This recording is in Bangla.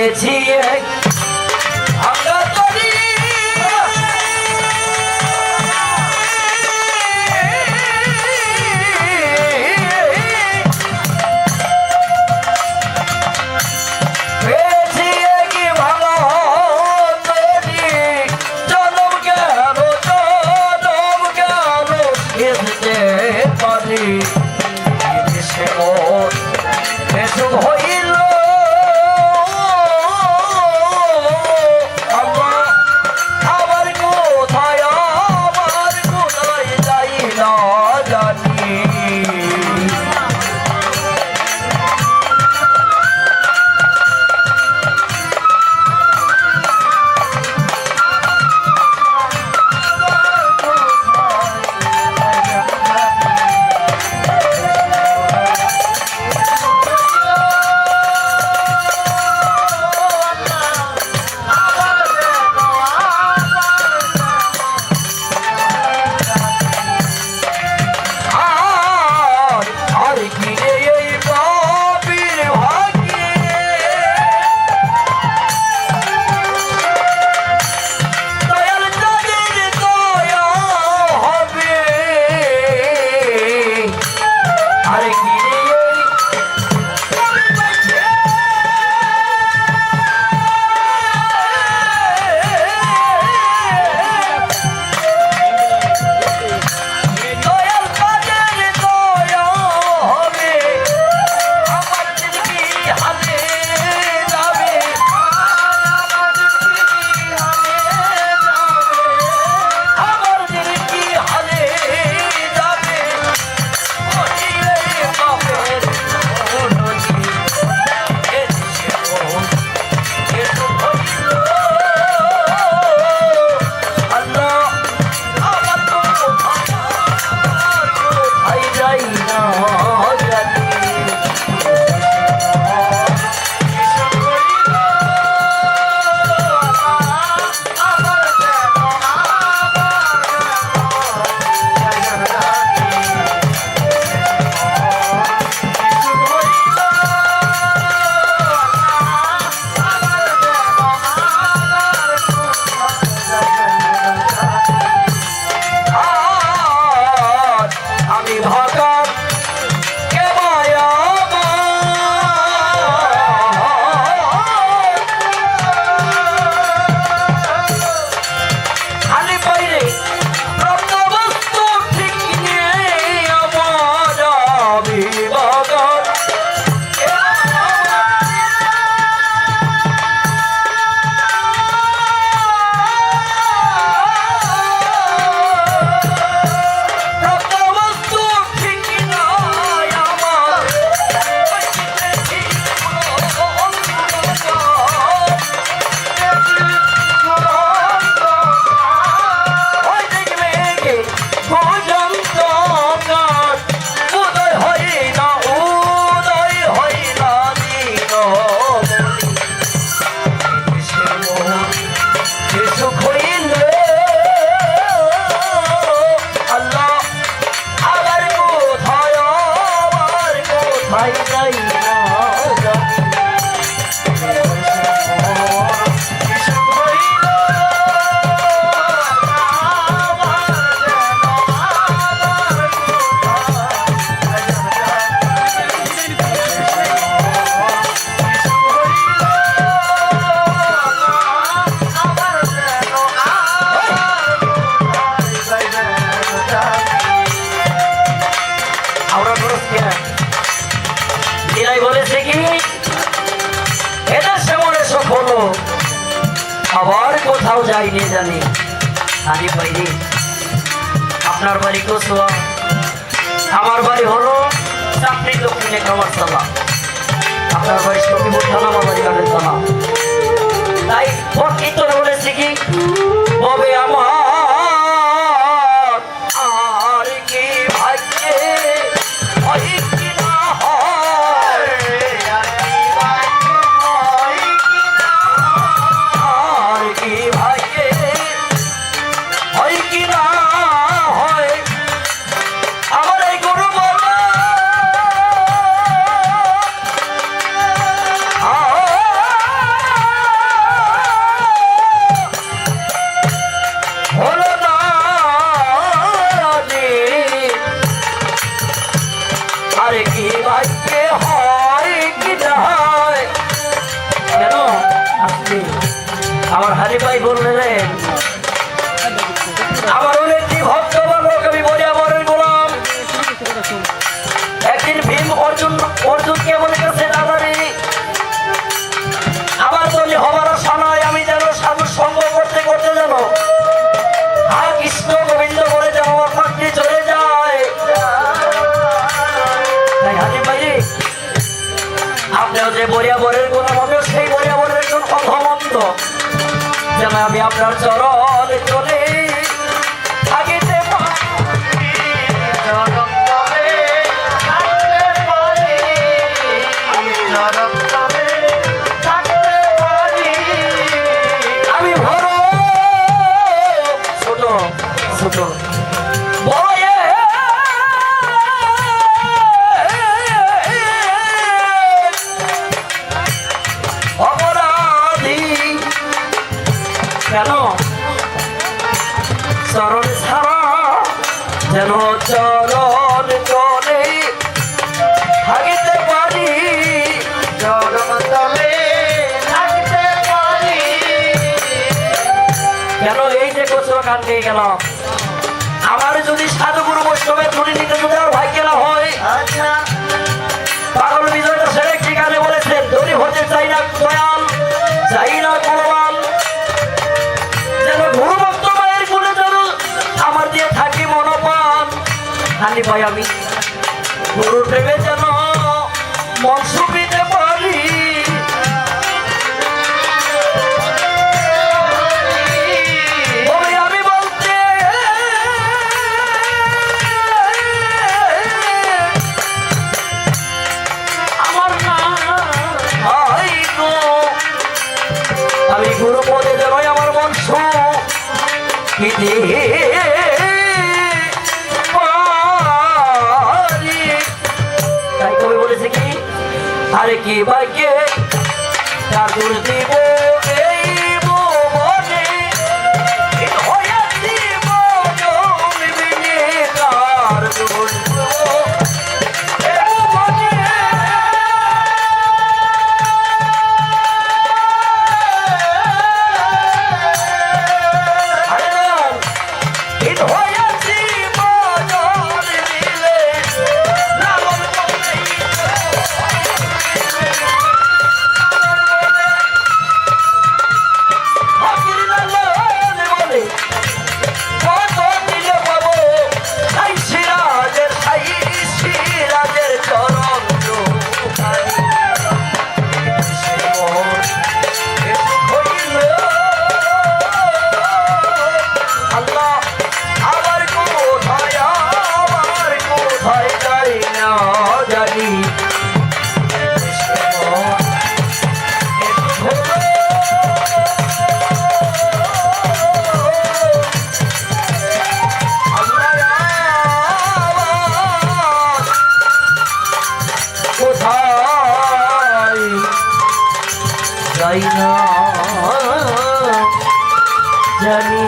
পেয়েছি এক ভাঙা তরি পেয়েছি এক ভাঙা তরি জনম গেল এসেছে পারি সে মোর এসব হইল আবার কোথাও যাইনি জানি আনি পাইনি। আপনার বাড়ি কোসোয়া, আমার বাড়ি হলো চাকরি দক্ষিণে কামারতলা, আপনার বাড়ি সখীপুর থানা, আমার বাড়ি গাড়িতলা। তাই কীর্তনে বলেছি কি ববে আমার আর কি ভাগ্যে হয় কি না হয়, আর কি ভাগ্যে হয় কি না হয়, আমার এই গরু বলা ভাই বললেন আমার অনেক ভক্ত বালক আমি বরিয়াবরের গোলাম। একদিন ভীম অর্জুনকে বলে গেছে দাদারে আমার বলি হবার আশা নাই, আমি যেন সাধু সঙ্গ করতে করতে যেন হা কৃষ্ণ গোবিন্দ বলে যেন আমার পাখি চলে যায়। তাই হাজি ভাই আপনিও যে বরিয়াবরের গোলাম আমিও সেই বরিয়াবরের একজন অধমন্ত যেন আমি আপনার চরণ চলে থাকিতে আমি ভর ছোট ছোট বয়ে অপরাধী কেন চরণ ছাড়া যেন চরণ চলে থাকিতে পারি চরণ তলে থাকিতে পারি। কেন এই যে গোচর কাণ্ডে গেল আমার যদি সাধুগুরু বৈষ্ণবের ধরে নিতে যদি আর ভাই কেনা হয় আচ্ছা পাগল বিজয় দাসের একটি গানে বলেছেন ধরি হতে চাই না দয়াল চাই না বলবান যেন গুরু ভক্ত মায়ের গুণে যেন আমার দিয়ে থাকি মনোপান হানি ভাই আমি গুরু প্রেমে যেন মন সুবিতে পারি। ওই আমি বলতে আমার না ভাই গো আমি গুরু পদে যেন আমার মন সুবিতে পারি। তাই কবি বলেছে কি আরে কি ভাগ্যে ঠাকুর দিব এই ভুবনে হইয়াছি মজন বিনে কার দোষ এ ভুবনে। আরে না হিত হইয়াছি মজন বিনে লালন বলে যাই না জানি